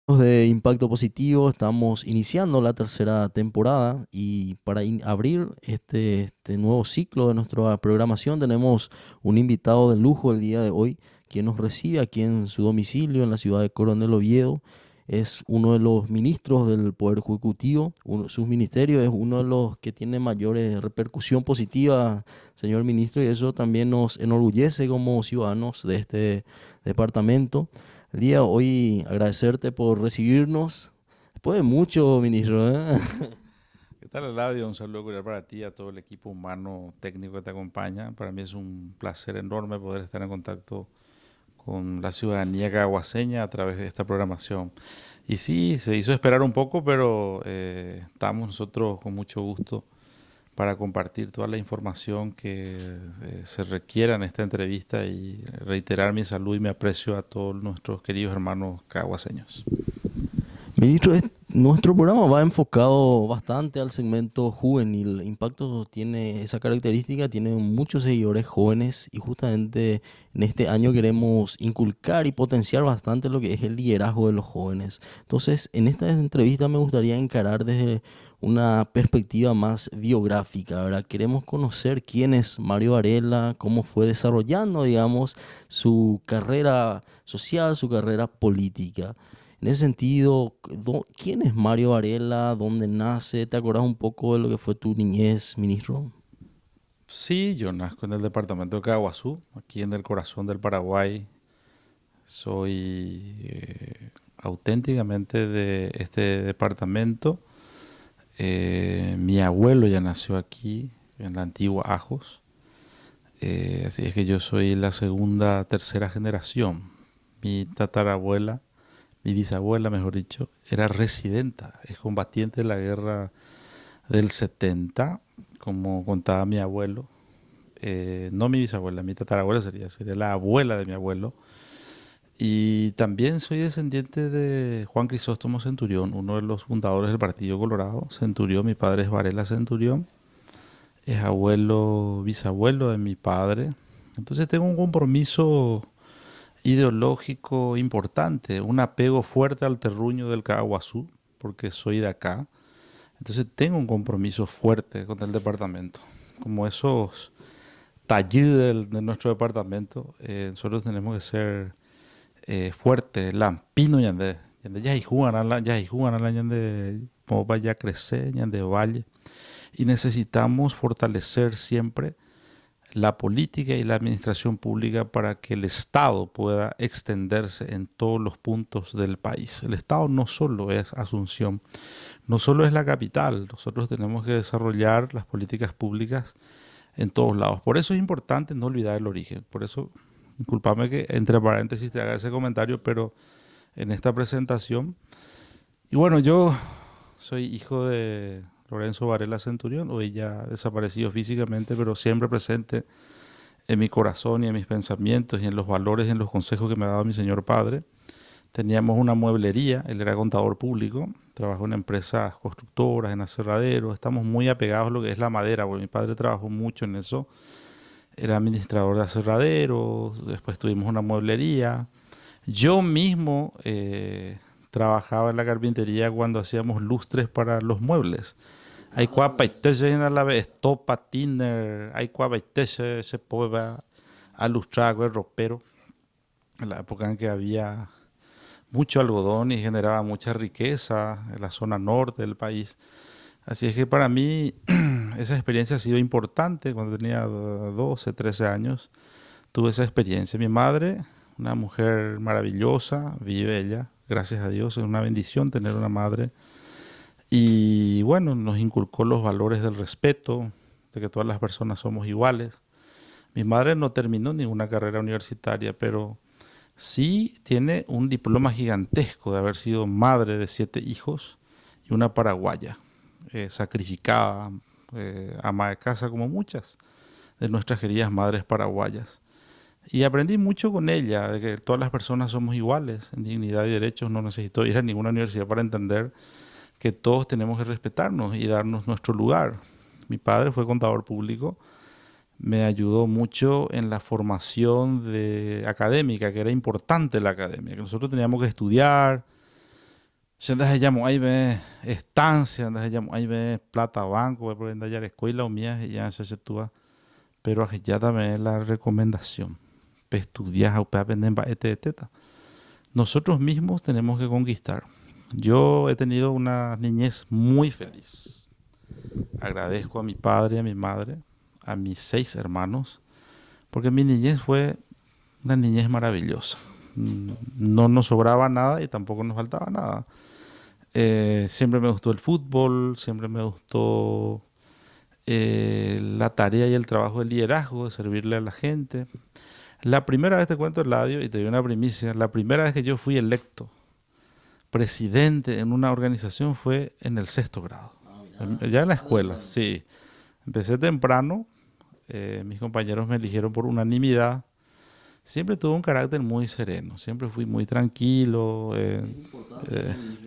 De Impacto Positivo, estamos iniciando la tercera temporada y para abrir este nuevo ciclo de nuestra programación tenemos un invitado de lujo el día de hoy, quien nos recibe aquí en su domicilio en la ciudad de Coronel Oviedo. Es uno de los ministros del Poder Ejecutivo, su ministerio es uno de los que tiene mayores repercusión positiva, señor ministro, y eso también nos enorgullece como ciudadanos de este departamento. Día, hoy agradecerte por recibirnos. Después de mucho, ministro, ¿eh? ¿Qué tal, Eladio? Un saludo cordial para ti y a todo el equipo humano técnico que te acompaña. Para mí es un placer enorme poder estar en contacto con la ciudadanía caguaseña a través de esta programación. Y sí, se hizo esperar un poco, pero estamos nosotros con mucho gusto para compartir toda la información que se requiera en esta entrevista y reiterar mi salud y mi aprecio a todos nuestros queridos hermanos caguaseños. Ministro, nuestro programa va enfocado bastante al segmento juvenil. Impacto tiene esa característica, tiene muchos seguidores jóvenes y justamente en este año queremos inculcar y potenciar bastante lo que es el liderazgo de los jóvenes. Entonces, en esta entrevista me gustaría encarar desde una perspectiva más biográfica, ¿verdad? Queremos conocer quién es Mario Varela, cómo fue desarrollando, digamos, su carrera social, su carrera política. En ese sentido, ¿quién es Mario Varela? ¿Dónde nace? ¿Te acordás un poco de lo que fue tu niñez, ministro? Sí, yo nazco en el departamento de Caguazú, aquí en el corazón del Paraguay. Soy auténticamente de este departamento. Mi abuelo ya nació aquí, en la antigua Ajos. Así es que yo soy la segunda, tercera generación. Mi tatarabuela, mi bisabuela, mejor dicho, era residenta, es combatiente de la guerra del 70, como contaba mi abuelo. No mi bisabuela, mi tatarabuela sería la abuela de mi abuelo. Y también soy descendiente de Juan Crisóstomo Centurión, uno de los fundadores del Partido Colorado. Centurión, mi padre es Varela Centurión, es abuelo, bisabuelo de mi padre. Entonces tengo un compromiso ideológico importante, un apego fuerte al terruño del Caguazú, porque soy de acá. Entonces tengo un compromiso fuerte con el departamento. Como esos talleres de nuestro departamento, nosotros tenemos que ser fuerte, lampino ñande. Ñande ya jugan a la ñande como vaya a crecer, ñande valle. Y necesitamos fortalecer siempre la política y la administración pública para que el Estado pueda extenderse en todos los puntos del país. El Estado no solo es Asunción, no solo es la capital, nosotros tenemos que desarrollar las políticas públicas en todos lados. Por eso es importante no olvidar el origen. Por eso, discúlpame que entre paréntesis te haga ese comentario, pero en esta presentación. Y bueno, yo soy hijo de Lorenzo Varela Centurión, hoy ya desaparecido físicamente, pero siempre presente en mi corazón y en mis pensamientos y en los valores y en los consejos que me ha dado mi señor padre. Teníamos una mueblería, él era contador público, trabajó en empresas constructoras, en aserraderos, estamos muy apegados a lo que es la madera, porque mi padre trabajó mucho en eso, era administrador de aserraderos, después tuvimos una mueblería. Yo mismo trabajaba en la carpintería cuando hacíamos lustres para los muebles. Hay Ah, cua pues. paitese en la vez estopa tiner, hay cua paitese se puede a lustrar con el ropero. En la época en que había mucho algodón y generaba mucha riqueza en la zona norte del país. Así es que para mí esa experiencia ha sido importante. Cuando tenía 12, 13 años, tuve esa experiencia. Mi madre, una mujer maravillosa, vive ella, gracias a Dios, es una bendición tener una madre. Y bueno, nos inculcó los valores del respeto, de que todas las personas somos iguales. Mi madre no terminó ninguna carrera universitaria, pero sí tiene un diploma gigantesco de haber sido madre de 7 hijos y una paraguaya, sacrificada, ama de casa como muchas de nuestras queridas madres paraguayas. Y aprendí mucho con ella, de que todas las personas somos iguales en dignidad y derechos. No necesito ir a ninguna universidad para entender que todos tenemos que respetarnos y darnos nuestro lugar. Mi padre fue contador público, me ayudó mucho en la formación académica, que era importante la academia, que nosotros teníamos que estudiar, Ya andas llamo ahí ve estancia, andas llamo ahí ve plata banco, ve por enda ya la escuela o mía y ya se tú, pero ya también la recomendación. Pe estudiar o pe aprender este teta. Nosotros mismos tenemos que conquistar. Yo he tenido una niñez muy feliz. Agradezco a mi padre y a mi madre, a mis 6 hermanos, porque mi niñez fue una niñez maravillosa. No nos sobraba nada y tampoco nos faltaba nada. Siempre me gustó el fútbol, siempre me gustó la tarea y el trabajo de liderazgo, de servirle a la gente. La primera vez te cuento el ladio y te doy una primicia. La primera vez que yo fui electo presidente en una organización fue en el 6.º grado. Ya en la escuela, sí. Empecé temprano, mis compañeros me eligieron por unanimidad. Siempre tuve un carácter muy sereno, siempre fui muy tranquilo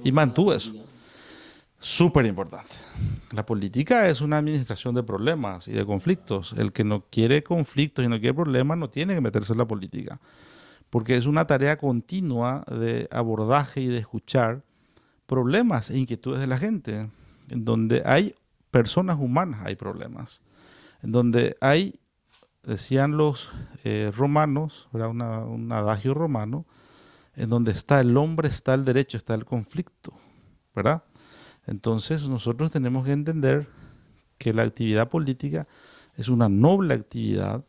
y mantuve eso. Súper importante. La política es una administración de problemas y de conflictos. El que no quiere conflictos y no quiere problemas no tiene que meterse en la política, porque es una tarea continua de abordaje y de escuchar problemas e inquietudes de la gente. En donde hay personas humanas hay problemas. En donde hay, decían los romanos, ¿verdad? Un adagio romano, en donde está el hombre, está el derecho, está el conflicto, ¿verdad? Entonces nosotros tenemos que entender que la actividad política es una noble actividad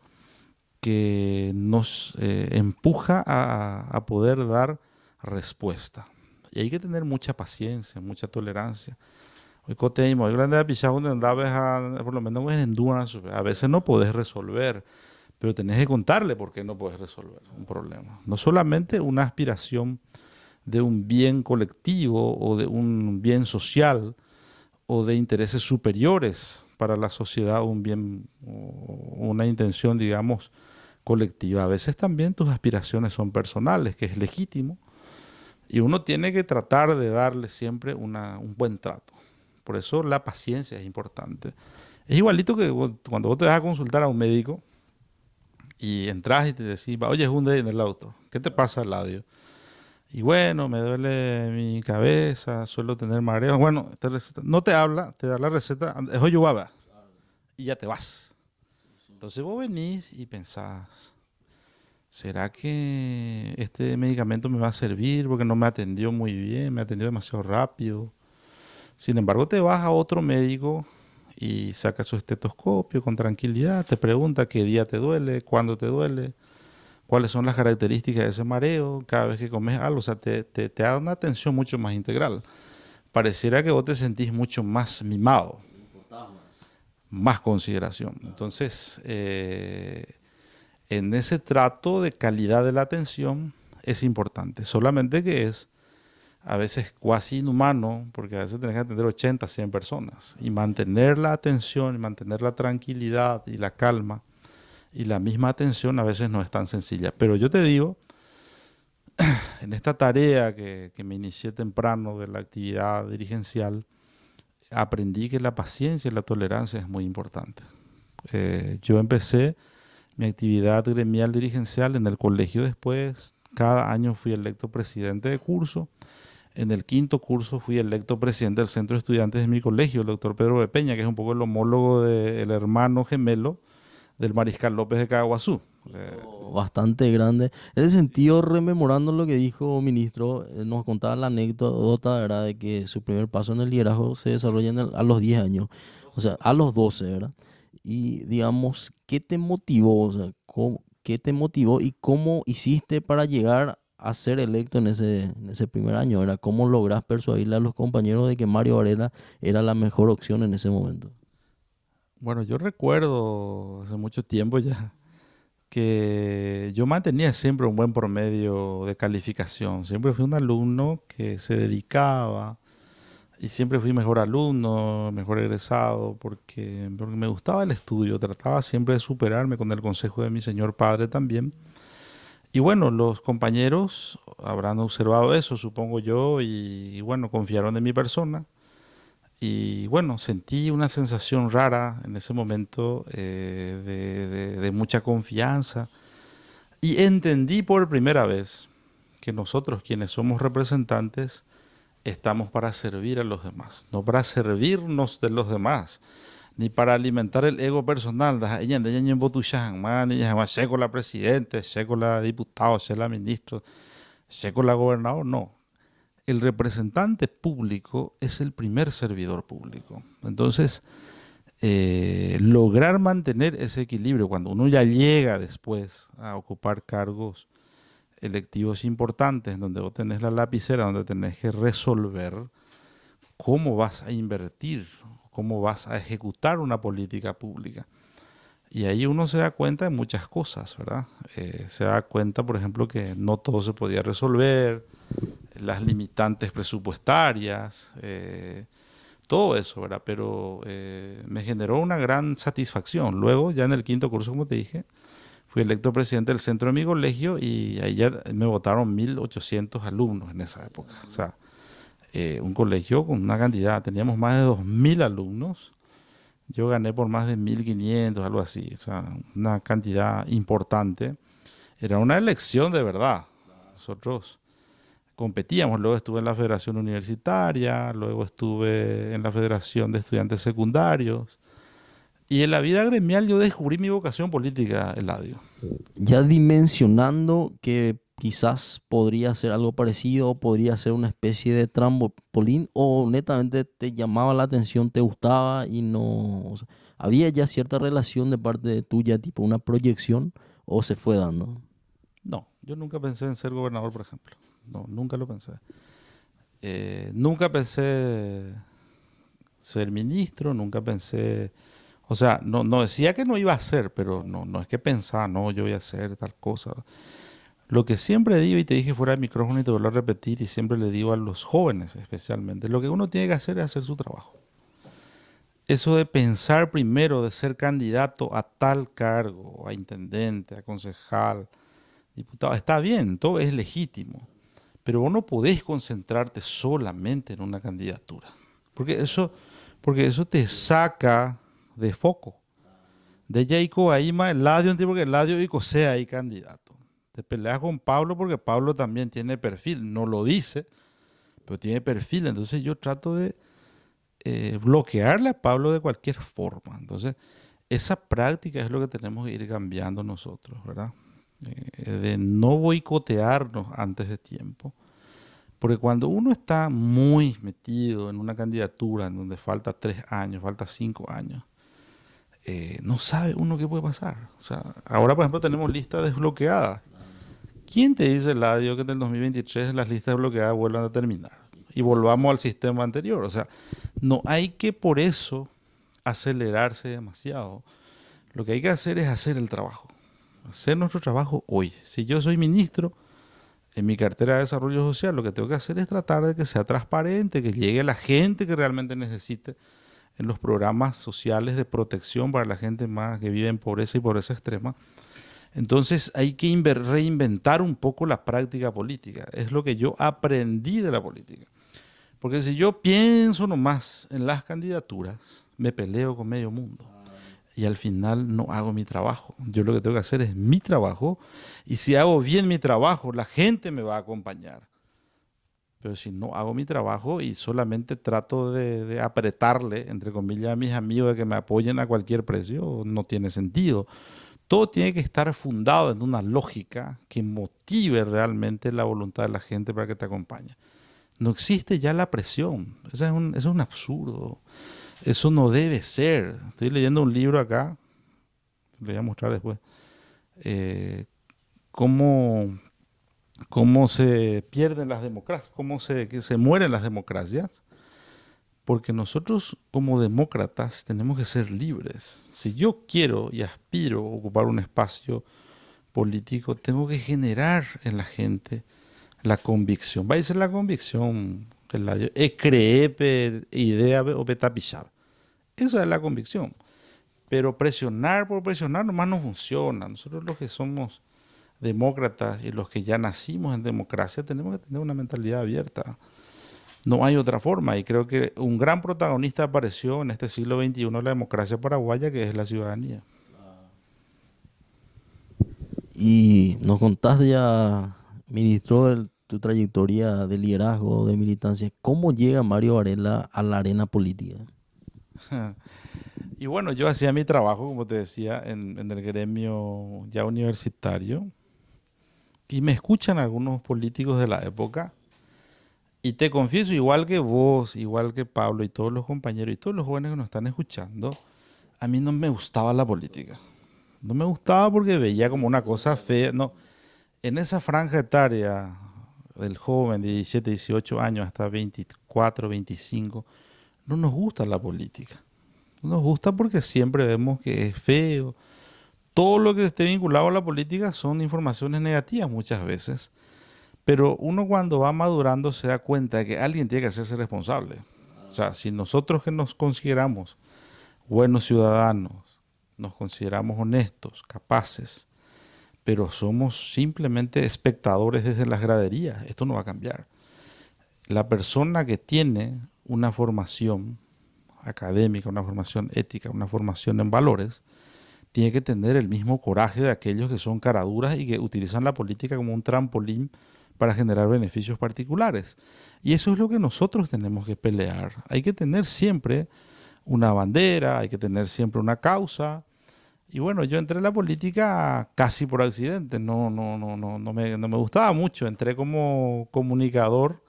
que nos empuja a poder dar respuesta. Y hay que tener mucha paciencia, mucha tolerancia. Hoy coteimo, hoy grande pichado donde andabas por lo menos en dudas, a veces no podés resolver, pero tenés que contarle por qué no podés resolver un problema. No solamente una aspiración de un bien colectivo o de un bien social o de intereses superiores para la sociedad, un bien o una intención, digamos, colectiva. A veces también tus aspiraciones son personales, que es legítimo, y uno tiene que tratar de darle siempre un buen trato. Por eso la paciencia es importante. Es igualito que cuando vos te vas a consultar a un médico y entras y te decís, oye, es un día en el auto, ¿qué te pasa al lado? Y bueno, me duele mi cabeza, suelo tener mareos. Bueno, no te habla, te da la receta, es oyubaba, y ya te vas. Entonces vos venís y pensás, ¿será que este medicamento me va a servir porque no me atendió muy bien, me atendió demasiado rápido? Sin embargo, te vas a otro médico y saca su estetoscopio con tranquilidad, te pregunta qué día te duele, cuándo te duele, cuáles son las características de ese mareo, cada vez que comes algo, o sea, te da una atención mucho más integral. Pareciera que vos te sentís mucho más mimado, más consideración. Entonces, en ese trato de calidad de la atención es importante, solamente que es a veces cuasi inhumano, porque a veces tenés que atender 80, 100 personas y mantener la atención y mantener la tranquilidad y la calma y la misma atención a veces no es tan sencilla. Pero yo te digo, en esta tarea que me inicié temprano de la actividad dirigencial, aprendí que la paciencia y la tolerancia es muy importante. Yo empecé mi actividad gremial dirigencial en el colegio después. Cada año fui electo presidente de curso. En el 5.º curso fui electo presidente del centro de estudiantes de mi colegio, el doctor Pedro de Peña, que es un poco el homólogo del hermano gemelo del Mariscal López de Caguazú. Bastante grande. En ese sentido, rememorando lo que dijo ministro, nos contaba la anécdota, ¿verdad? De que su primer paso en el liderazgo se desarrolla a los 10 años, o sea, a los 12, ¿verdad? Y digamos, ¿qué te motivó? O sea, ¿qué te motivó y cómo hiciste para llegar a ser electo en ese primer año? ¿Verdad? ¿Cómo lográs persuadirle a los compañeros de que Mario Varela era la mejor opción en ese momento? Bueno, yo recuerdo hace mucho tiempo ya que yo mantenía siempre un buen promedio de calificación. Siempre fui un alumno que se dedicaba y siempre fui mejor alumno, mejor egresado, porque me gustaba el estudio. Trataba siempre de superarme con el consejo de mi señor padre también. Y bueno, los compañeros habrán observado eso, supongo yo, y bueno, confiaron en mi persona. Y bueno, sentí una sensación rara en ese momento de mucha confianza. Y entendí por primera vez que nosotros, quienes somos representantes, estamos para servir a los demás, no para servirnos de los demás, ni para alimentar el ego personal. Ella en Botuchan, man, ella con la presidente, con la diputado, la ministro, con la gobernador, no. El representante público es el primer servidor público. Entonces, lograr mantener ese equilibrio cuando uno ya llega después a ocupar cargos electivos importantes, donde vos tenés la lapicera, donde tenés que resolver cómo vas a invertir, cómo vas a ejecutar una política pública. Y ahí uno se da cuenta de muchas cosas, ¿verdad? Se da cuenta, por ejemplo, que no todo se podía resolver, las limitantes presupuestarias, todo eso, ¿verdad? Pero me generó una gran satisfacción. Luego, ya en el quinto curso, como te dije, fui electo presidente del centro de mi colegio y ahí ya me votaron 1.800 alumnos en esa época. O sea, un colegio con una cantidad, teníamos más de 2.000 alumnos. Yo gané por más de 1.500, algo así. O sea, una cantidad importante. Era una elección de verdad. Nosotros competíamos. Luego estuve en la Federación Universitaria, luego estuve en la Federación de Estudiantes Secundarios. Y en la vida gremial yo descubrí mi vocación política, Eladio. Ya dimensionando que quizás podría ser algo parecido, podría ser una especie de trampolín, o netamente te llamaba la atención, te gustaba y no, o sea, había ya cierta relación de parte tuya, tipo una proyección, o se fue dando. No, yo nunca pensé en ser gobernador, por ejemplo. No, nunca lo pensé. Nunca pensé ser ministro, nunca pensé, o sea, no decía que no iba a hacer, pero no es que pensaba, no, yo voy a hacer tal cosa. Lo que siempre digo, y te dije fuera del micrófono y te vuelvo a repetir, y siempre le digo a los jóvenes especialmente, lo que uno tiene que hacer es hacer su trabajo. Eso de pensar primero de ser candidato a tal cargo, a intendente, a concejal, diputado, está bien, todo es legítimo, pero vos no podés concentrarte solamente en una candidatura, porque eso, porque eso te saca de foco. De Jacob ahí más Eladio, porque Eladio y sea ahí candidato. Te peleas con Pablo porque Pablo también tiene perfil, no lo dice, pero tiene perfil. Entonces yo trato de bloquearle a Pablo de cualquier forma. Entonces, esa práctica es lo que tenemos que ir cambiando nosotros, ¿verdad? De no boicotearnos antes de tiempo. Porque cuando uno está muy metido en una candidatura en donde falta 3 años, falta 5 años, no sabe uno qué puede pasar. O sea, ahora, por ejemplo, tenemos listas desbloqueadas. ¿Quién te dice, Ladio, que en el 2023 las listas bloqueadas vuelvan a terminar? Y volvamos al sistema anterior. O sea, no hay que por eso acelerarse demasiado. Lo que hay que hacer es hacer el trabajo. Hacer nuestro trabajo hoy. Si yo soy ministro, en mi cartera de desarrollo social, lo que tengo que hacer es tratar de que sea transparente, que llegue a la gente que realmente necesite en los programas sociales de protección para la gente más que vive en pobreza y pobreza extrema. Entonces hay que reinventar un poco la práctica política. Es lo que yo aprendí de la política. Porque si yo pienso nomás en las candidaturas, me peleo con medio mundo. Y al final no hago mi trabajo. Yo lo que tengo que hacer es mi trabajo. Y si hago bien mi trabajo, la gente me va a acompañar. Pero si no hago mi trabajo y solamente trato de apretarle, entre comillas, a mis amigos de que me apoyen a cualquier precio, no tiene sentido. Todo tiene que estar fundado en una lógica que motive realmente la voluntad de la gente para que te acompañe. No existe ya la presión. Eso es un absurdo. Eso no debe ser. Estoy leyendo un libro acá, le voy a mostrar después, cómo, cómo se pierden las democracias, que se mueren las democracias, porque nosotros como demócratas tenemos que ser libres. Si yo quiero y aspiro a ocupar un espacio político, tengo que generar en la gente la convicción. Va a ser la convicción, creer, idea o petapillab. Esa es la convicción. Pero presionar por presionar nomás no funciona. Nosotros los que somos demócratas y los que ya nacimos en democracia tenemos que tener una mentalidad abierta. No hay otra forma. Y creo que un gran protagonista apareció en este siglo XXI de la democracia paraguaya, que es la ciudadanía. Y nos contaste ya, ministro, tu trayectoria de liderazgo, de militancia, ¿cómo llega Mario Varela a la arena política? Y bueno, yo hacía mi trabajo, como te decía, en el gremio ya universitario. Y me escuchan algunos políticos de la época. Y te confieso, igual que vos, igual que Pablo y todos los compañeros y todos los jóvenes que nos están escuchando, a mí no me gustaba la política. No me gustaba porque veía como una cosa fea. No, en esa franja etaria del joven de 17, 18 años hasta 24, 25, no nos gusta la política. No nos gusta porque siempre vemos que es feo. Todo lo que esté vinculado a la política son informaciones negativas muchas veces. Pero uno cuando va madurando se da cuenta de que alguien tiene que hacerse responsable. O sea, si nosotros que nos consideramos buenos ciudadanos, nos consideramos honestos, capaces, pero somos simplemente espectadores desde las graderías, esto no va a cambiar. La persona que tiene una formación académica, una formación ética, una formación en valores, tiene que tener el mismo coraje de aquellos que son caraduras y que utilizan la política como un trampolín para generar beneficios particulares. Y eso es lo que nosotros tenemos que pelear. Hay que tener siempre una bandera, hay que tener siempre una causa. Y bueno, yo entré en la política casi por accidente, no me gustaba mucho. Entré como comunicador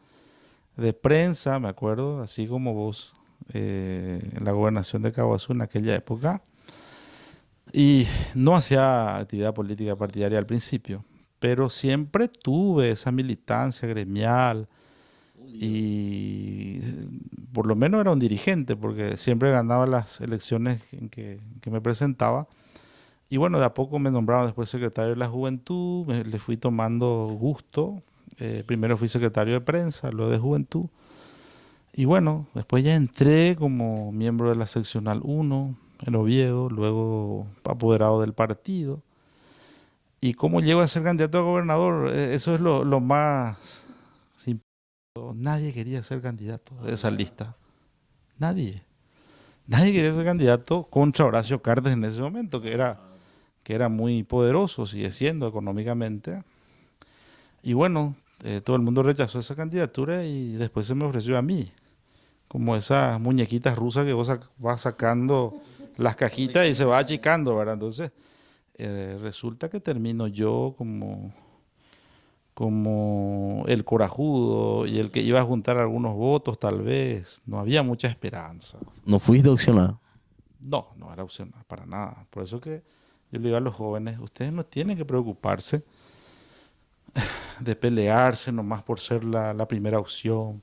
de prensa, me acuerdo, así como vos, en la gobernación de Caguazú en aquella época. Y no hacía actividad política partidaria al principio, pero siempre tuve esa militancia gremial y por lo menos era un dirigente porque siempre ganaba las elecciones en que me presentaba. Y bueno, de a poco me nombraron después secretario de la Juventud, le fui tomando gusto. Primero fui secretario de prensa, luego de Juventud. Y bueno, después ya entré como miembro de la seccional 1 en Oviedo, luego apoderado del partido. ¿Y cómo llego a ser candidato a gobernador? Eso es lo más simple. Nadie quería ser candidato de esa lista. Nadie. Nadie quería ser candidato contra Horacio Cartes en ese momento, que era muy poderoso, sigue siendo económicamente. Y bueno, todo el mundo rechazó esa candidatura y después se me ofreció a mí, como esas muñequitas rusas que vos vas sacando las cajitas y se va achicando, ¿verdad? Entonces, resulta que termino yo como el corajudo y el que iba a juntar algunos votos, tal vez. No había mucha esperanza. ¿No fuiste opcionado? No era opción para nada. Por eso que yo le digo a los jóvenes, ustedes no tienen que preocuparse de pelearse nomás por ser la primera opción.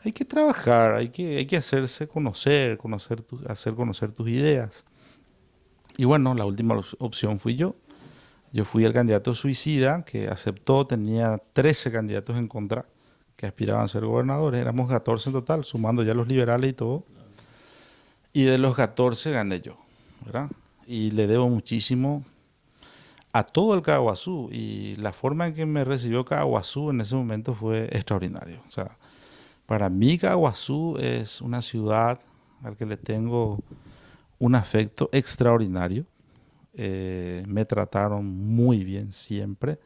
Hay que trabajar, hay que hacerse hacer conocer tus ideas. Y bueno, la última opción fui yo. Yo fui el candidato suicida que aceptó, tenía 13 candidatos en contra que aspiraban a ser gobernadores. Éramos 14 en total, sumando ya los liberales y todo. Y de los 14 gané yo, ¿verdad? Y le debo muchísimo a todo el Caguazú. Y la forma en que me recibió Caguazú en ese momento fue extraordinario. O sea, para mí Caguazú es una ciudad al que le tengo un afecto extraordinario. Me trataron muy bien siempre.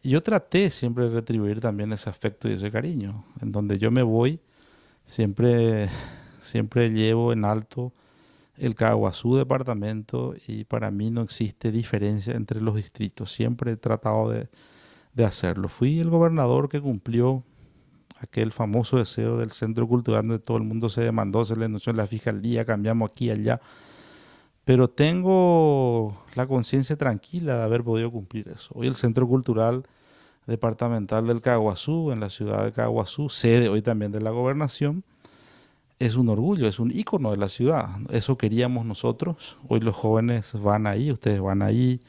Y yo traté siempre de retribuir también ese afecto y ese cariño. En donde yo me voy, siempre llevo en alto el Caguazú departamento y para mí no existe diferencia entre los distritos. Siempre he tratado de hacerlo. Fui el gobernador que cumplió aquel famoso deseo del centro cultural donde todo el mundo se demandó, se le denunció en la fiscalía, cambiamos aquí y allá. Pero tengo la conciencia tranquila de haber podido cumplir eso. Hoy el Centro Cultural Departamental del Caguazú, en la ciudad de Caguazú, sede hoy también de la gobernación, es un orgullo, es un ícono de la ciudad. Eso queríamos nosotros. Hoy los jóvenes van ahí, ustedes van ahí.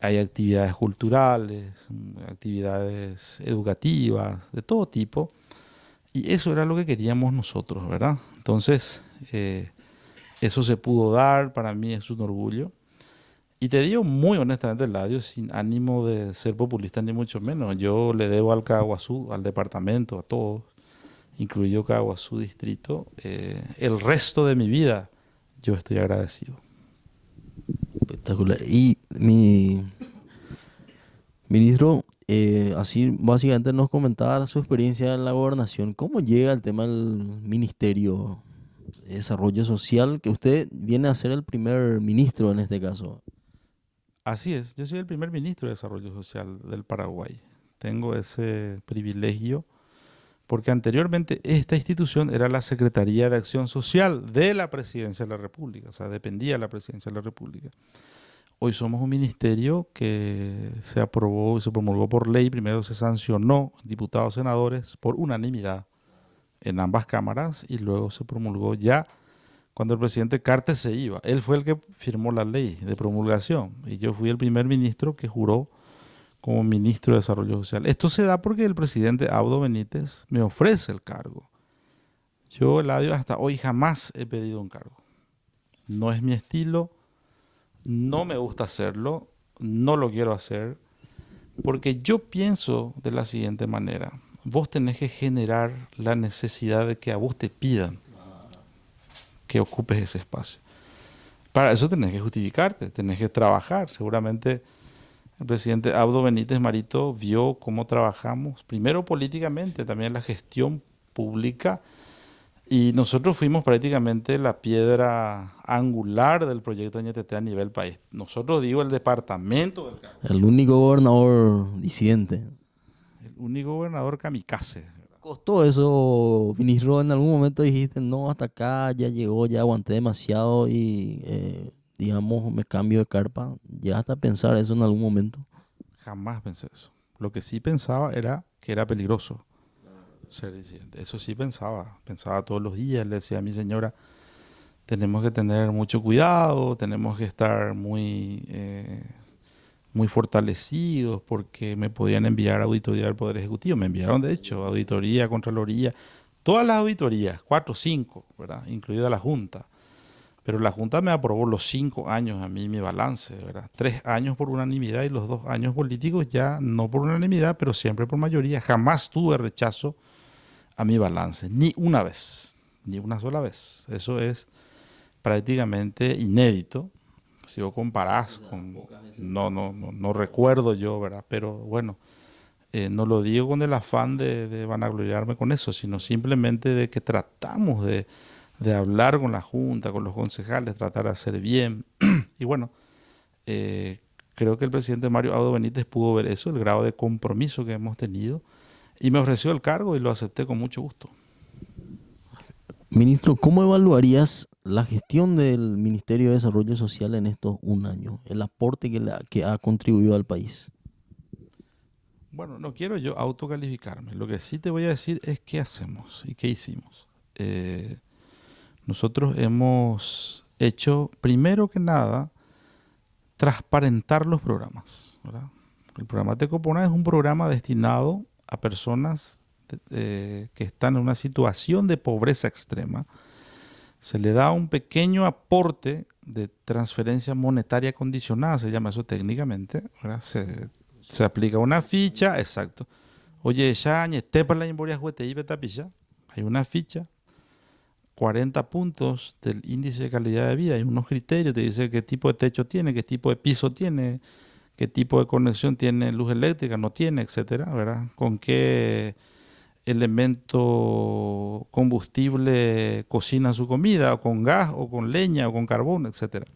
Hay actividades culturales, actividades educativas, de todo tipo. Y eso era lo que queríamos nosotros, ¿verdad? Entonces, eso se pudo dar, para mí es un orgullo. Y te digo muy honestamente, Ladio, sin ánimo de ser populista ni mucho menos. Yo le debo al Caguazú, al departamento, a todos, incluido Caguazú distrito, el resto de mi vida yo estoy agradecido. Espectacular. Y mi ministro, Así básicamente nos comentaba su experiencia en la gobernación. ¿Cómo llega el tema del Ministerio de Desarrollo Social? Que usted viene a ser el primer ministro en este caso. Así es, yo soy el primer ministro de Desarrollo Social del Paraguay. Tengo ese privilegio porque anteriormente esta institución era la Secretaría de Acción Social de la Presidencia de la República, o sea, dependía de la Presidencia de la República. Hoy somos un ministerio que se aprobó y se promulgó por ley, primero se sancionó diputados, senadores por unanimidad en ambas cámaras y luego se promulgó ya cuando el presidente Cartes se iba. Él fue el que firmó la ley de promulgación y yo fui el primer ministro que juró como ministro de Desarrollo Social. Esto se da porque el presidente Abdo Benítez me ofrece el cargo. Yo, Eladio, hasta hoy jamás he pedido un cargo. No es mi estilo, no me gusta hacerlo, no lo quiero hacer, porque yo pienso de la siguiente manera. Vos tenés que generar la necesidad de que a vos te pidan que ocupes ese espacio. Para eso tenés que justificarte, tenés que trabajar. Seguramente el presidente Abdo Benítez Marito vio cómo trabajamos, primero políticamente, también la gestión pública, y nosotros fuimos prácticamente la piedra angular del proyecto Ñeteté a nivel país. Nosotros, digo, el departamento del Cabo. El único gobernador disidente. El único gobernador kamikaze. ¿Costó eso, ministro? En algún momento dijiste, no, hasta acá ya llegó, ya aguanté demasiado y, digamos, me cambio de carpa. ¿Llegaste a pensar eso en algún momento? Jamás pensé eso. Lo que sí pensaba era que era peligroso ser disidente. Eso sí pensaba. Pensaba todos los días. Le decía a mi señora, tenemos que tener mucho cuidado, tenemos que estar muy fortalecidos porque me podían enviar auditoría del Poder Ejecutivo. Me enviaron, de hecho, auditoría, Contraloría, todas las auditorías, 4 o 5, ¿verdad? Incluida la Junta. Pero la Junta me aprobó los 5 años a mí mi balance, ¿verdad? 3 años por unanimidad y los 2 años políticos ya no por unanimidad, pero siempre por mayoría. Jamás tuve rechazo a mi balance, ni una vez, ni una sola vez. Eso es prácticamente inédito. Si vos comparás con... No recuerdo yo, ¿verdad? Pero bueno, no lo digo con el afán de vanagloriarme con eso, sino simplemente de que tratamos de hablar con la Junta, con los concejales, tratar de hacer bien. Y bueno, creo que el presidente Mario Abdo Benítez pudo ver eso, el grado de compromiso que hemos tenido, y me ofreció el cargo y lo acepté con mucho gusto. Ministro, ¿cómo evaluarías la gestión del Ministerio de Desarrollo Social en estos un año? El aporte que ha contribuido al país. Bueno, no quiero yo autocalificarme. Lo que sí te voy a decir es qué hacemos y qué hicimos. Nosotros hemos hecho, primero que nada, transparentar los programas, ¿verdad? El programa Tecopona es un programa destinado a personas que están en una situación de pobreza extrema. Se le da un pequeño aporte de transferencia monetaria condicionada, se llama eso técnicamente, ¿verdad? Se aplica una ficha, exacto. Oye, ya para la inboria juguete y betapilla, hay una ficha, 40 puntos del índice de calidad de vida, hay unos criterios, te dice qué tipo de techo tiene, qué tipo de piso tiene, qué tipo de conexión tiene, luz eléctrica, no tiene, etcétera, ¿verdad? Con qué elemento combustible cocina su comida, o con gas, o con leña, o con carbón, etcétera.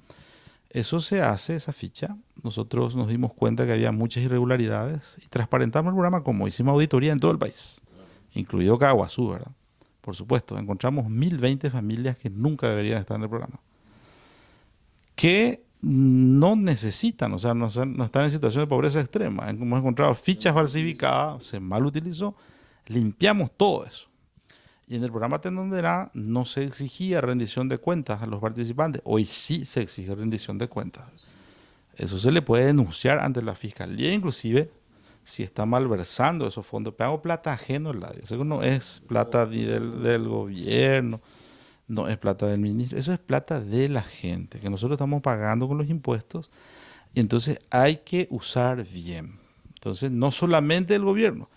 Eso se hace, esa ficha. Nosotros nos dimos cuenta que había muchas irregularidades y transparentamos el programa como hicimos auditoría en todo el país, incluido Caguazú, ¿verdad? Por supuesto, encontramos 1020 familias que nunca deberían estar en el programa, que no necesitan, o sea, no están en situación de pobreza extrema. Hemos encontrado fichas falsificadas, se mal utilizó, limpiamos todo eso. Y en el programa Tendonderá no se exigía rendición de cuentas a los participantes. Hoy sí se exige rendición de cuentas. Eso se le puede denunciar ante la fiscalía, inclusive si está malversando esos fondos. Pago plata ajeno, eso no es plata del gobierno, no es plata del ministro, eso es plata de la gente, que nosotros estamos pagando con los impuestos. Y entonces hay que usar bien. Entonces, no solamente el gobierno,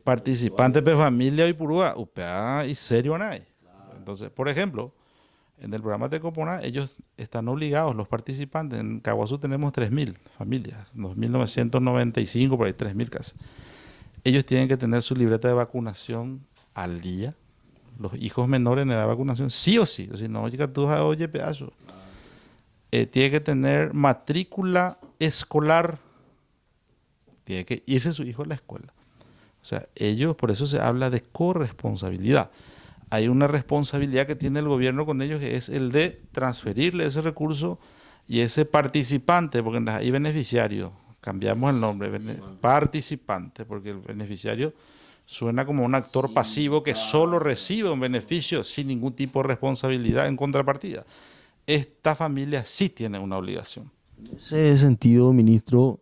participante de familia y purúa, UPA y serio no hay. Entonces, por ejemplo, En el programa Tecopona, ellos están obligados, los participantes. En Caguazú tenemos 3.000 familias, 2.995, por ahí 3.000 casi. Ellos tienen que tener su libreta de vacunación al día. Los hijos menores en edad de vacunación, sí o sí. O si no, chica, tú oye, pedazo. Tiene que tener matrícula escolar. Tiene que irse su hijo a la escuela. O sea, ellos, por eso se habla de corresponsabilidad. Hay una responsabilidad que tiene el gobierno con ellos, que es el de transferirle ese recurso y ese participante, porque hay beneficiario, cambiamos el nombre, participante, porque el beneficiario suena como un actor pasivo que solo recibe un beneficio sin ningún tipo de responsabilidad en contrapartida. Esta familia sí tiene una obligación. En ese sentido, ministro,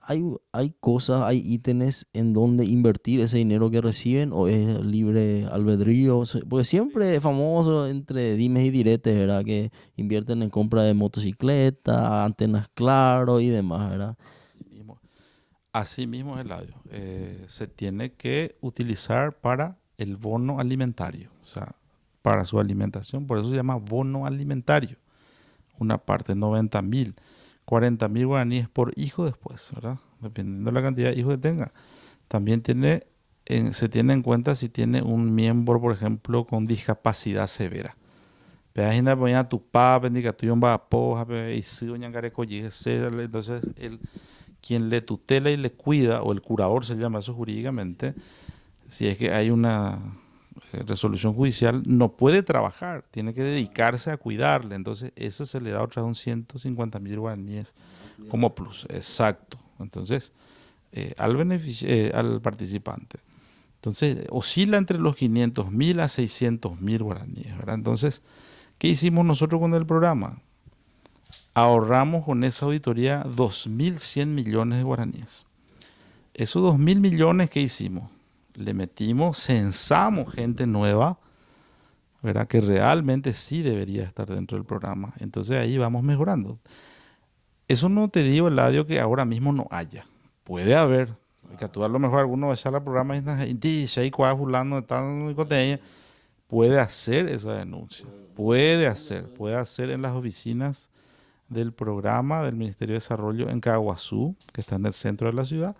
hay cosas, hay ítems en donde invertir ese dinero que reciben o es libre albedrío. Porque siempre es famoso entre dimes y diretes, ¿verdad? Que invierten en compra de motocicleta, antenas claro y demás, ¿verdad? Así mismo es el audio. Se tiene que utilizar para el bono alimentario, o sea, para su alimentación. Por eso se llama bono alimentario. Una parte, 90.000, 40.000 guaraníes por hijo después, ¿verdad? Dependiendo de la cantidad de hijos que tenga. También se tiene en cuenta si tiene un miembro, por ejemplo, con discapacidad severa. Entonces, quien le tutela y le cuida, o el curador se llama eso jurídicamente, si es que hay una resolución judicial, no puede trabajar, tiene que dedicarse a cuidarle. Entonces, eso se le da otra vez un 150.000 guaraníes como plus. Exacto. Entonces, al participante. Entonces, oscila entre los 500.000 a 600.000 guaraníes, ¿verdad? Entonces, ¿qué hicimos nosotros con el programa? Ahorramos con esa auditoría 2.100 millones de guaraníes. Esos 2.000 millones que hicimos, le metimos, censamos gente nueva, ¿verdad? Que realmente sí debería estar dentro del programa. Entonces ahí vamos mejorando. Eso no te digo, Eladio, que ahora mismo no haya. Puede haber. Que tú a lo mejor alguno va a echar al programa y puede hacer esa denuncia. Puede hacer en las oficinas del programa del Ministerio de Desarrollo en Caguazú, que está en el centro de la ciudad,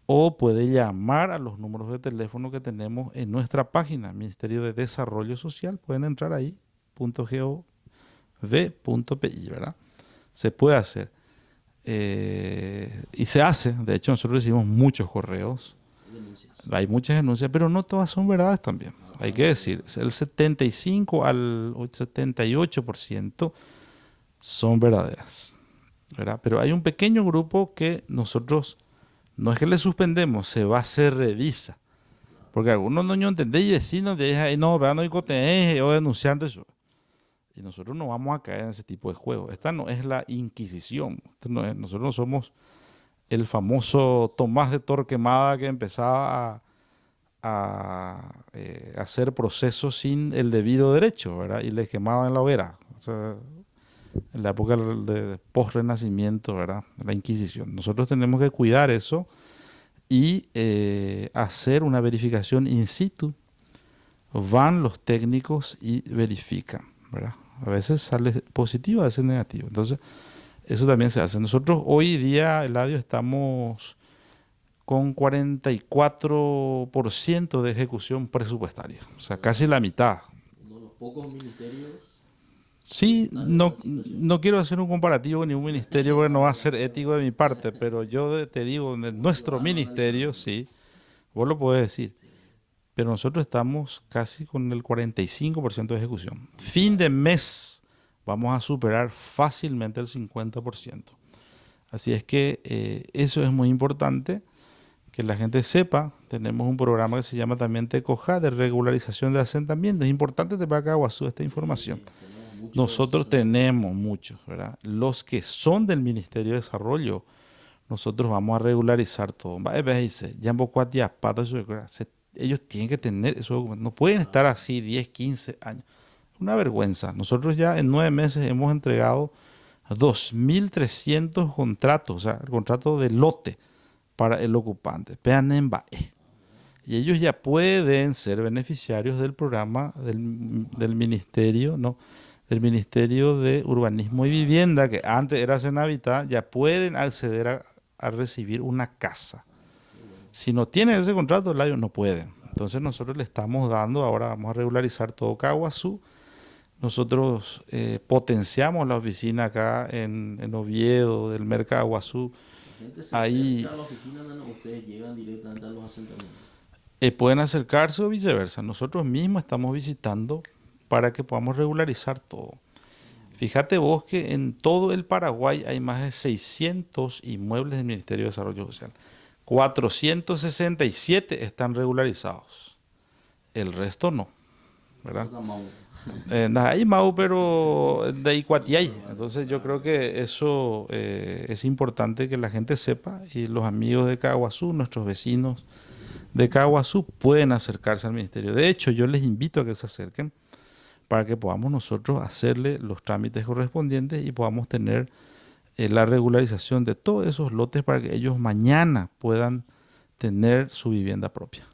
o puede llamar a los números de teléfono que tenemos en nuestra página, Ministerio de Desarrollo Social. Pueden entrar ahí, .gov.pi, ¿verdad? Se puede hacer. Y se hace. De hecho, nosotros recibimos muchos correos. Hay muchas denuncias, pero no todas son verdades también. Hay que decir, el 75 al 78% son verdaderas, ¿verdad? Pero hay un pequeño grupo que nosotros no es que le suspendemos, se revisa. Porque algunos no entendés y vecinos de ahí no, vean, no hay coteje o denunciando eso. Y nosotros no vamos a caer en ese tipo de juego. Esta no es la Inquisición. Nosotros no somos el famoso Tomás de Torquemada que empezaba a hacer procesos sin el debido derecho, ¿verdad? Y les quemaban en la hoguera. O sea, en la época de post-renacimiento, ¿verdad? La Inquisición. Nosotros tenemos que cuidar eso y hacer una verificación in situ. Van los técnicos y verifican, ¿verdad? A veces sale positivo, a veces negativo. Entonces, eso también se hace. Nosotros hoy día, Eladio, estamos con 44% de ejecución presupuestaria. O sea, casi la mitad. Uno de los pocos ministerios. Sí, no quiero hacer un comparativo con ningún ministerio porque no va a ser ético de mi parte, pero yo te digo, de nuestro ministerio, sí, vos lo podés decir. Pero nosotros estamos casi con el 45% de ejecución. Fin de mes vamos a superar fácilmente el 50%. Así es que eso es muy importante, que la gente sepa. Tenemos un programa que se llama también TECOJA, de regularización de asentamientos. Es importante te para Caguazú esta información. Nosotros tenemos muchos, ¿verdad? Los que son del Ministerio de Desarrollo, nosotros vamos a regularizar todo. Ellos tienen que tener esos documentos. No pueden estar así 10, 15 años. Una vergüenza. Nosotros ya en 9 meses hemos entregado 2.300 contratos, o sea, el contrato de lote para el ocupante. Y ellos ya pueden ser beneficiarios del programa del ministerio, ¿no? Del Ministerio de Urbanismo y Vivienda, que antes era Senavita, ya pueden acceder a recibir una casa. Si no tienen ese contrato, ellos no pueden. Entonces nosotros le estamos dando, ahora vamos a regularizar todo Caguazú. Nosotros potenciamos la oficina acá en Oviedo, del Mercado Aguazú. La gente se acerca Ahí a la oficina, ¿no? Ustedes llegan directamente a los asentamientos. pueden acercarse o viceversa. Nosotros mismos estamos visitando para que podamos regularizar todo. Fíjate vos que en todo el Paraguay hay más de 600 inmuebles del Ministerio de Desarrollo Social. 467 están regularizados. El resto no, ¿verdad? Hay Mau, pero de ahí Cuatiay. Entonces yo creo que eso es importante que la gente sepa y los amigos de Caguazú, nuestros vecinos de Caguazú pueden acercarse al ministerio. De hecho, yo les invito a que se acerquen para que podamos nosotros hacerle los trámites correspondientes y podamos tener la regularización de todos esos lotes para que ellos mañana puedan tener su vivienda propia.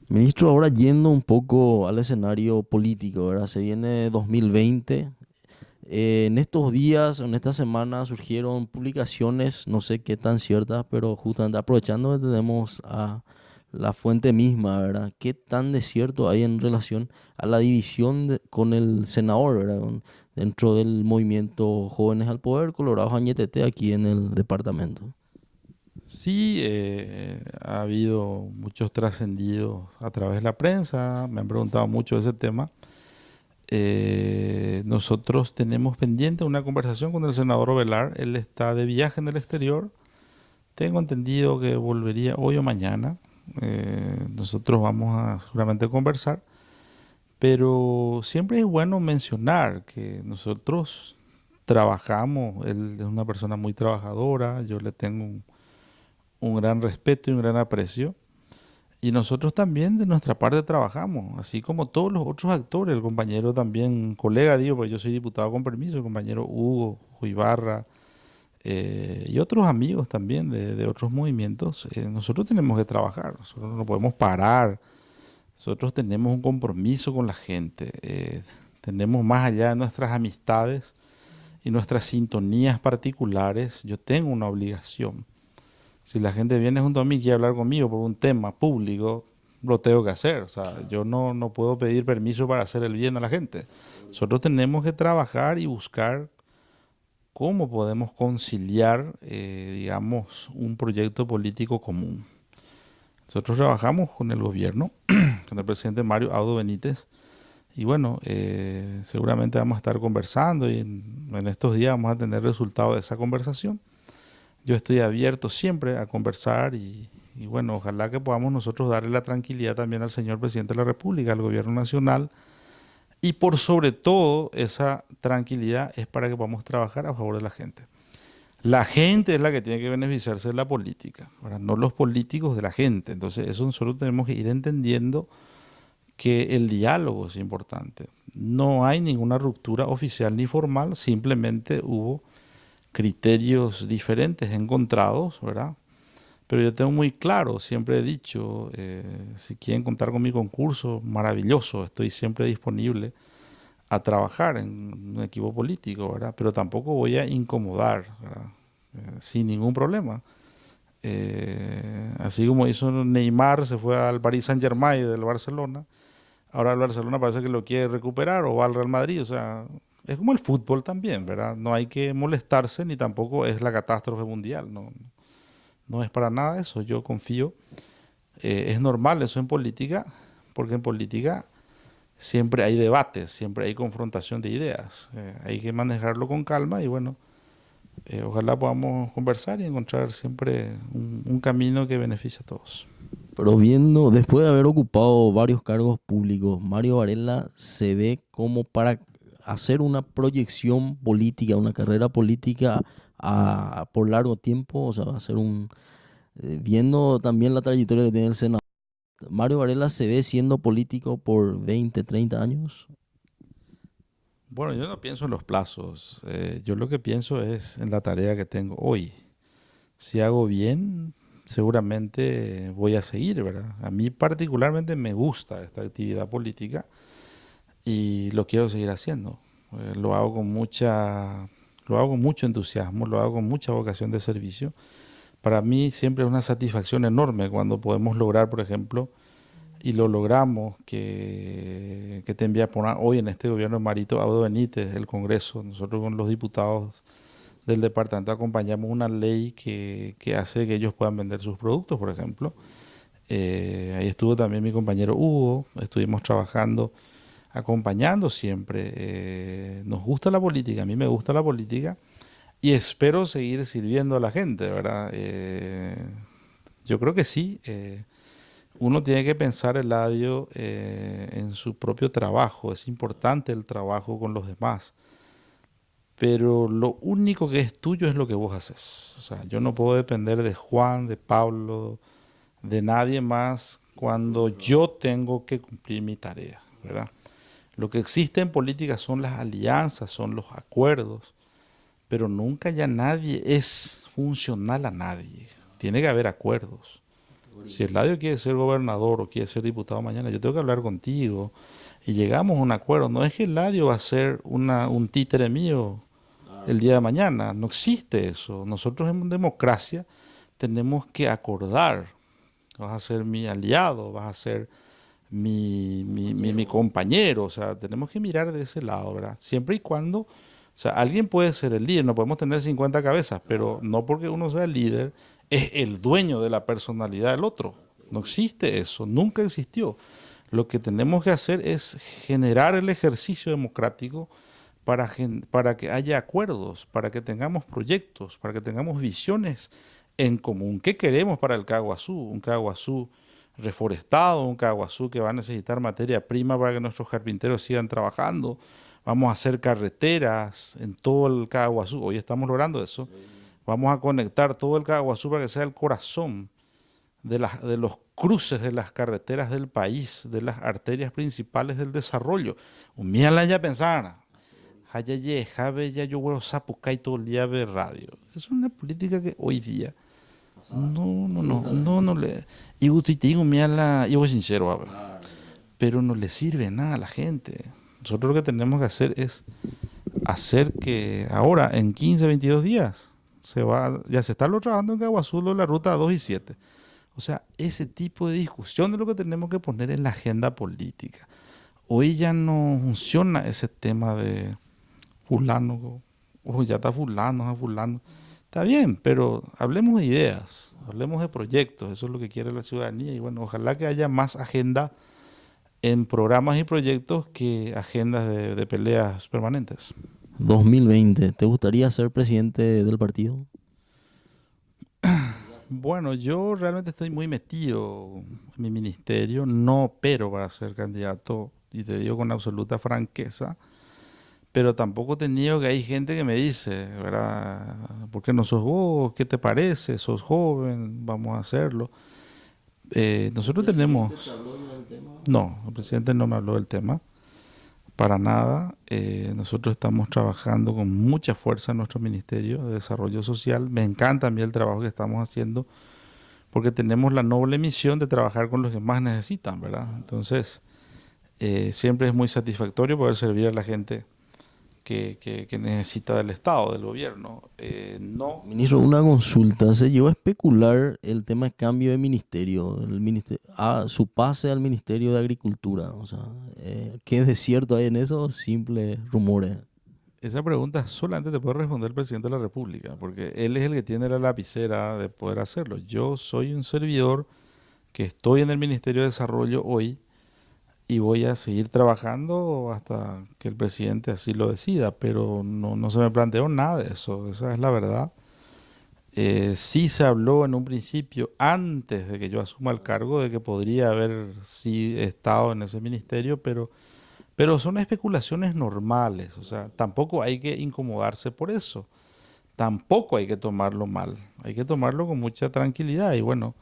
Ministro, ahora yendo un poco al escenario político, ¿verdad? Se viene 2020. En estos días, en esta semana, surgieron publicaciones, no sé qué tan ciertas, pero justamente aprovechando que tenemos a la fuente misma, ¿verdad? ¿Qué tan de cierto hay en relación a la división con el senador, ¿verdad? Dentro del movimiento Jóvenes al Poder, Colorados Añetete, aquí en el departamento? Sí, ha habido muchos trascendidos a través de la prensa, me han preguntado mucho de ese tema. Nosotros tenemos pendiente una conversación con el senador Ovelar, él está de viaje en el exterior, tengo entendido que volvería hoy o mañana. Nosotros vamos a seguramente conversar, pero siempre es bueno mencionar que nosotros trabajamos, él es una persona muy trabajadora, yo le tengo un gran respeto y un gran aprecio. Y nosotros también de nuestra parte trabajamos, así como todos los otros actores, el compañero también, colega, digo, porque yo soy diputado con permiso, el compañero Hugo Ibarra y otros amigos también de otros movimientos. Nosotros tenemos que trabajar, nosotros no podemos parar, nosotros tenemos un compromiso con la gente, tenemos más allá de nuestras amistades y nuestras sintonías particulares, yo tengo una obligación. Si la gente viene junto a mí y quiere hablar conmigo por un tema público, lo tengo que hacer. O sea, yo no puedo pedir permiso para hacer el bien a la gente. Nosotros tenemos que trabajar y buscar cómo podemos conciliar, digamos, un proyecto político común. Nosotros trabajamos con el gobierno, con el presidente Mario Audo Benítez, y bueno, seguramente vamos a estar conversando y en estos días vamos a tener resultado de esa conversación. Yo estoy abierto siempre a conversar y bueno, ojalá que podamos nosotros darle la tranquilidad también al señor presidente de la República, al gobierno nacional. Y por sobre todo, esa tranquilidad es para que podamos trabajar a favor de la gente. La gente es la que tiene que beneficiarse de la política, ¿verdad? No los políticos de la gente. Entonces, eso nosotros tenemos que ir entendiendo que el diálogo es importante. No hay ninguna ruptura oficial ni formal, simplemente hubo criterios diferentes encontrados, ¿verdad? Pero yo tengo muy claro, siempre he dicho, si quieren contar con mi concurso, maravilloso, estoy siempre disponible a trabajar en un equipo político, ¿verdad? Pero tampoco voy a incomodar, ¿verdad? Sin ningún problema. Así como hizo Neymar, se fue al Paris Saint-Germain del Barcelona, ahora el Barcelona parece que lo quiere recuperar o va al Real Madrid, o sea, es como el fútbol también, ¿verdad? No hay que molestarse ni tampoco es la catástrofe mundial, no es para nada eso. Yo confío, es normal eso en política, porque en política siempre hay debates, siempre hay confrontación de ideas. Hay que manejarlo con calma y bueno, ojalá podamos conversar y encontrar siempre un camino que beneficie a todos. Pero viendo, después de haber ocupado varios cargos públicos, Mario Varela se ve como para hacer una proyección política, una carrera política por largo tiempo, o sea, hacer viendo también la trayectoria que tiene el Senado. Mario Varela se ve siendo político por 20, 30 años. Bueno, yo no pienso en los plazos, yo lo que pienso es en la tarea que tengo hoy. Si hago bien, seguramente voy a seguir, ¿verdad? A mí particularmente me gusta esta actividad política y lo quiero seguir haciendo. Lo hago con lo hago con mucho entusiasmo, lo hago con mucha vocación de servicio. Para mí siempre es una satisfacción enorme cuando podemos lograr, por ejemplo, y lo logramos, que te envía por hoy en este gobierno de Marito Abdo Benítez, el Congreso, nosotros con los diputados del departamento acompañamos una ley que hace que ellos puedan vender sus productos, por ejemplo. Ahí estuvo también mi compañero Hugo, estuvimos trabajando, acompañando siempre. Nos gusta la política, a mí me gusta la política y espero seguir sirviendo a la gente, ¿verdad? Yo creo que sí. Uno tiene que pensar, Eladio, en su propio trabajo. Es importante el trabajo con los demás. Pero lo único que es tuyo es lo que vos haces. O sea, yo no puedo depender de Juan, de Pablo, de nadie más cuando yo tengo que cumplir mi tarea, ¿verdad? Lo que existe en política son las alianzas, son los acuerdos, pero nunca ya nadie es funcional a nadie. Tiene que haber acuerdos. Si Eladio quiere ser gobernador o quiere ser diputado mañana, yo tengo que hablar contigo y llegamos a un acuerdo. No es que Eladio va a ser un títere mío el día de mañana. No existe eso. Nosotros en democracia tenemos que acordar. Vas a ser mi aliado, vas a ser mi compañero. O sea, tenemos que mirar de ese lado, ¿verdad? Siempre y cuando, o sea, alguien puede ser el líder, no podemos tener 50 cabezas, pero no porque uno sea el líder, es el dueño de la personalidad del otro. No existe eso, nunca existió. Lo que tenemos que hacer es generar el ejercicio democrático para que haya acuerdos, para que tengamos proyectos, para que tengamos visiones en común. ¿Qué queremos para el Caguazú? Un Caguazú reforestado, un Caguazú que va a necesitar materia prima para que nuestros carpinteros sigan trabajando. Vamos a hacer carreteras en todo el Caguazú. Hoy estamos logrando eso. Vamos a conectar todo el Caguazú para que sea el corazón de los cruces de las carreteras del país, de las arterias principales del desarrollo. Umiala ya pensara. Hayaye, Jabe, ya yo güero sapucay todo el día de radio. Es una política que hoy día no le. Y usted te digo, umiala, yo voy sincero, a ver, pero no le sirve nada a la gente. Nosotros lo que tenemos que hacer es hacer que ahora, en 15, 22 días, ya se está lo trabajando en Caguazú, la ruta 2 y 7. O sea, ese tipo de discusión es lo que tenemos que poner en la agenda política. Hoy ya no funciona ese tema de fulano, o ya está fulano, a fulano. Está bien, pero hablemos de ideas, hablemos de proyectos, eso es lo que quiere la ciudadanía. Y bueno, ojalá que haya más agenda en programas y proyectos que agendas de peleas permanentes. 2020, ¿te gustaría ser presidente del partido? Bueno, yo realmente estoy muy metido en mi ministerio, no opero para ser candidato, y te digo con absoluta franqueza, pero tampoco he tenido que hay gente que me dice, ¿verdad? ¿Por qué no sos vos? ¿Qué te parece? ¿Sos joven? Vamos a hacerlo. Nosotros tenemos... No, el presidente no me habló del tema, para nada. Nosotros estamos trabajando con mucha fuerza en nuestro Ministerio de Desarrollo Social. Me encanta a mí el trabajo que estamos haciendo porque tenemos la noble misión de trabajar con los que más necesitan, ¿verdad? Entonces, siempre es muy satisfactorio poder servir a la gente que necesita del Estado, del gobierno. No, Ministro, una consulta. Se llegó a especular el tema de cambio de ministerio, su pase al Ministerio de Agricultura. O sea, ¿qué de cierto hay en eso? Simples rumores. esa pregunta solamente te puede responder el presidente de la República, porque él es el que tiene la lapicera de poder hacerlo. Yo soy un servidor que estoy en el Ministerio de Desarrollo hoy y voy a seguir trabajando hasta que el presidente así lo decida, pero no se me planteó nada de eso, esa es la verdad. Sí se habló en un principio, antes de que yo asuma el cargo, de que podría haber sí estado en ese ministerio, pero son especulaciones normales, o sea, tampoco hay que incomodarse por eso, tampoco hay que tomarlo mal, hay que tomarlo con mucha tranquilidad y bueno.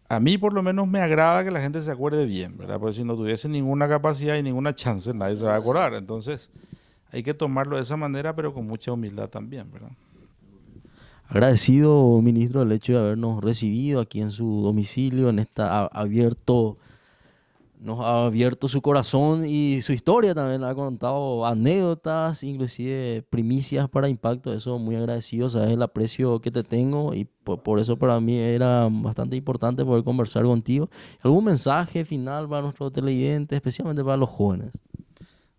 A mí por lo menos me agrada que la gente se acuerde bien, ¿verdad? Porque si no tuviese ninguna capacidad y ninguna chance, nadie se va a acordar. Entonces, hay que tomarlo de esa manera, pero con mucha humildad también, ¿verdad? Agradecido, ministro, el hecho de habernos recibido aquí en su domicilio, en esta nos ha abierto su corazón y su historia también, ha contado anécdotas, inclusive primicias para Impacto, eso muy agradecido, sabes el aprecio que te tengo y por eso para mí era bastante importante poder conversar contigo. ¿Algún mensaje final para nuestros televidentes, especialmente para los jóvenes?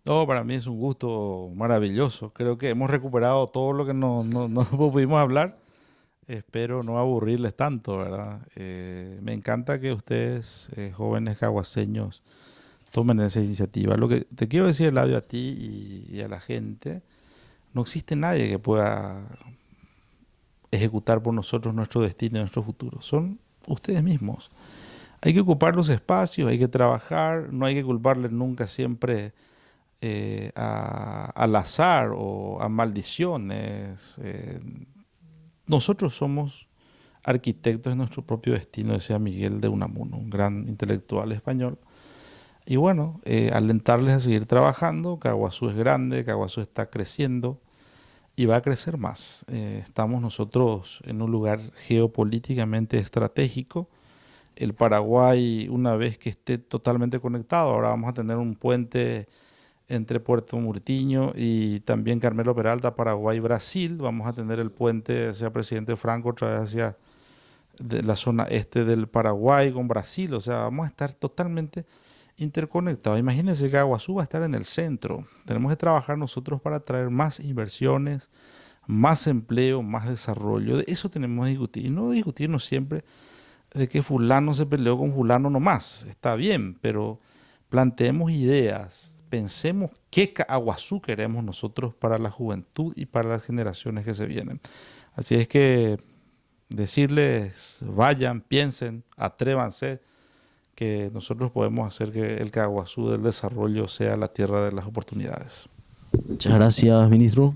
No, para mí es un gusto maravilloso. Creo que hemos recuperado todo lo que no pudimos hablar. Espero no aburrirles tanto, ¿verdad? Me encanta que ustedes, jóvenes caguaseños, tomen esa iniciativa. Lo que te quiero decir, Eladio, a ti y a la gente, no existe nadie que pueda ejecutar por nosotros nuestro destino y nuestro futuro. Son ustedes mismos. Hay que ocupar los espacios, hay que trabajar, no hay que culparles nunca siempre al azar o a maldiciones. Nosotros somos arquitectos de nuestro propio destino, decía Miguel de Unamuno, un gran intelectual español. Y bueno, alentarles a seguir trabajando. Caguazú es grande, Caguazú está creciendo y va a crecer más. Estamos nosotros en un lugar geopolíticamente estratégico. El Paraguay, una vez que esté totalmente conectado, ahora vamos a tener un puente entre Puerto Murtiño y también Carmelo Peralta, Paraguay, Brasil. Vamos a tener el puente hacia Presidente Franco, otra vez hacia de la zona este del Paraguay con Brasil. O sea, vamos a estar totalmente interconectados. Imagínense que Aguazú va a estar en el centro. Tenemos que trabajar nosotros para traer más inversiones, más empleo, más desarrollo. De eso tenemos que discutir. Y no discutirnos siempre de que fulano se peleó con fulano nomás. Está bien, pero planteemos ideas, pensemos qué Aguazú queremos nosotros para la juventud y para las generaciones que se vienen. Así es que decirles, vayan, piensen, atrévanse, que nosotros podemos hacer que el Caguazú del desarrollo sea la tierra de las oportunidades. Muchas gracias, ministro.